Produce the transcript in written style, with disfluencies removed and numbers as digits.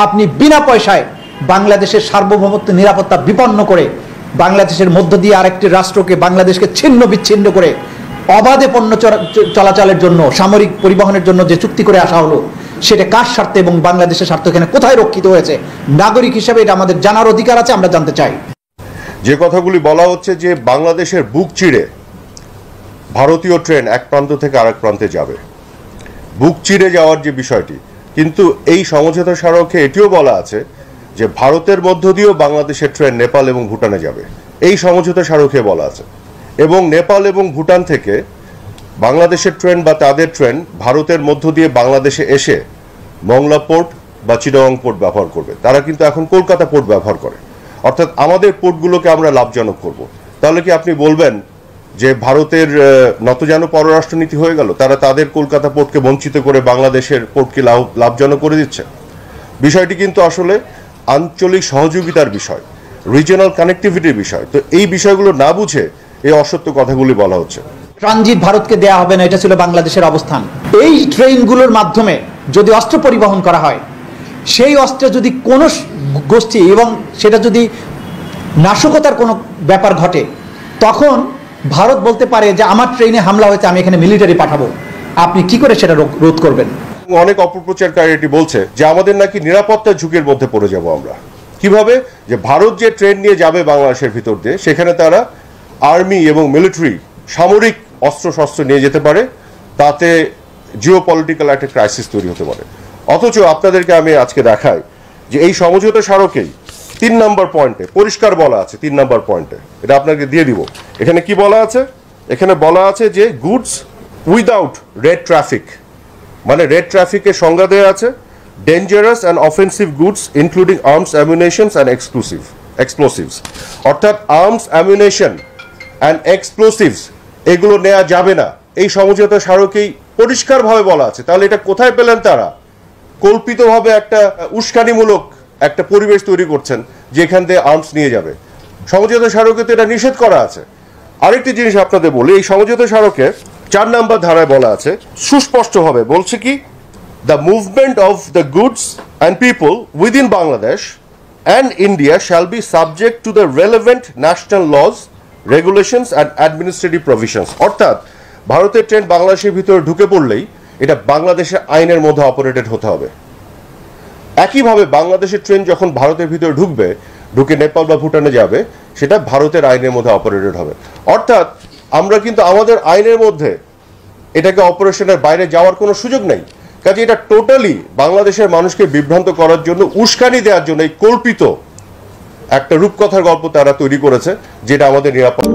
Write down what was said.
আপনি বিনা পয়সায় বাংলাদেশের সার্বভৌমত্ব নিরাপত্তা বিপন্ন করে বাংলাদেশের মধ্য দিয়ে আরেকটি রাষ্ট্রকে বাংলাদেশকে ছিন্ন বিচ্ছিন্ন করে অবাধে পণ্য চলাচলের জন্য সামরিক পরিবহনের জন্য যে চুক্তি করে আসা হলো সেটা কার স্বার্থে এবং বাংলাদেশের স্বার্থ এখানে কোথায় রক্ষিত হয়েছে? নাগরিক হিসেবে এটা আমাদের জানার অধিকার আছে, আমরা জানতে চাই। যে কথাগুলি বলা হচ্ছে যে বাংলাদেশের বুক চিরে ভারতীয় ট্রেন এক প্রান্ত থেকে আরেক প্রান্তে যাবে, বুক চিরে যাওয়ার যে বিষয়টি, কিন্তু এই সমঝোতা স্মারকে এটিও বলা আছে যে ভারতের মধ্য দিয়েও বাংলাদেশের ট্রেন নেপাল এবং ভুটানে যাবে, এই সমঝোতা স্মারকে বলা আছে। এবং নেপাল এবং ভুটান থেকে বাংলাদেশের ট্রেন বা তাদের ট্রেন ভারতের মধ্য দিয়ে বাংলাদেশে এসে মংলা পোর্ট বা চিটাগং পোর্ট ব্যবহার করবে। তারা কিন্তু এখন কলকাতা পোর্ট ব্যবহার করে, অর্থাৎ আমাদের পোর্টগুলোকে আমরা লাভজনক করব। তাহলে কি আপনি বলবেন যে ভারতের নতজানু পররাষ্ট্রনীতি হয়ে গেল? তারা তাদের কলকাতা পোর্টকে বঞ্চিত করে বাংলাদেশের পোর্টকে লাভজনক করে দিচ্ছে। বিষয়টি কিন্তু আসলে আঞ্চলিক সহযোগিতার বিষয়, রিজিওনাল কানেক্টিভিটির বিষয়। তো এই বিষয়গুলো না বুঝে এই অসত্য কথাগুলি বলা হচ্ছে। ট্রানজিট ভারতকে দেয়া হবে না, এটা ছিল বাংলাদেশের অবস্থান। এই ট্রেনগুলোর মাধ্যমে যদি অস্ত্র পরিবহন করা হয়, সেই অস্ত্রে যদি কোনো গোষ্ঠী এবং সেটা যদি নাশকতার কোনো ব্যাপার ঘটে, তখন ভারত বলতে পারে যে আমার ট্রেনে হামলা হয়েছে, আমি এখানে মিলিটারি পাঠাবো। আপনি কি করে সেটা রোধ করবেন? অনেক অপপ্রচারকারী এটি বলছে যে আমাদের নাকি নিরাপত্তার ঝুঁকির মধ্যে পড়ে যাব আমরা। কিভাবে? যে ভারত যে ট্রেন নিয়ে যাবে বাংলাদেশের ভিতর দিয়ে, সেখানে তারা আর্মি এবং মিলিটারি সামরিক অস্ত্রশস্ত্র নিয়ে যেতে পারে, তাতে জিওপলিটিক্যাল একটা ক্রাইসিস তৈরি হতে পারে। অথচ আপনাদেরকে আমি আজকে দেখাই যে এই সমঝোতা স্মারকেই 3 নম্বর পয়েন্টে পরিষ্কার বলা আছে, 3 নম্বর পয়েন্টে, এটা আপনাকে দিয়ে দিব। এখানে কি বলা আছে? এখানে বলা আছে যে গুডস উইদাউট রেড ট্রাফিক, মানে রেড ট্রাফিকের সংজ্ঞা দেওয়া আছে, dangerous and offensive goods including arms, ammunitions and explosives. অর্থাৎ আর্মস, অ্যামিউনেশন অ্যান্ড এক্সপ্লোসিভস এগুলো নেওয়া যাবে না, এই সমঝোতা স্মারকেই পরিষ্কারভাবে বলা আছে। তাহলে এটা কোথায় পেলেন তারা? কল্পিতভাবে একটা উস্কানিমূলক একটা পরিবেশ তৈরি করছেন যেখান থেকে আর্মস নিয়ে যাবে। সমঝোতা স্মারকে তো এটা নিষেধ করা আছে। আরেকটি জিনিস আপনাদের বলি, এই সমঝোতা স্মারকে 4 নম্বর ধারায় বলা আছে সুস্পষ্টভাবে, বলছে কি, the movement of the goods and people within Bangladesh and India shall be subject to the relevant national laws, regulations and administrative provisions. অর্থাৎ ভারতের ট্রেন বাংলাদেশের ভিতরে ঢুকে পড়লেই এটা বাংলাদেশের আইনের মধ্যে অপারেটেড হতে হবে। একইভাবে বাংলাদেশের ট্রেন যখন ভারতের ভিতরে ঢুকে নেপাল বা ভুটানে যাবে, সেটা ভারতের আইনের মধ্যে অপারেটেড হবে। অর্থাৎ আমরা কিন্তু আমাদের আইনের মধ্যে এটাকে অপারেশনের বাইরে যাওয়ার কোনো সুযোগ নেই। কাজে এটা টোটালি বাংলাদেশের মানুষকে বিভ্রান্ত করার জন্য, উস্কানি দেওয়ার জন্য এই কল্পিত একটা রূপকথার গল্প তারা তৈরি করেছে, যেটা আমাদের নিরাপদ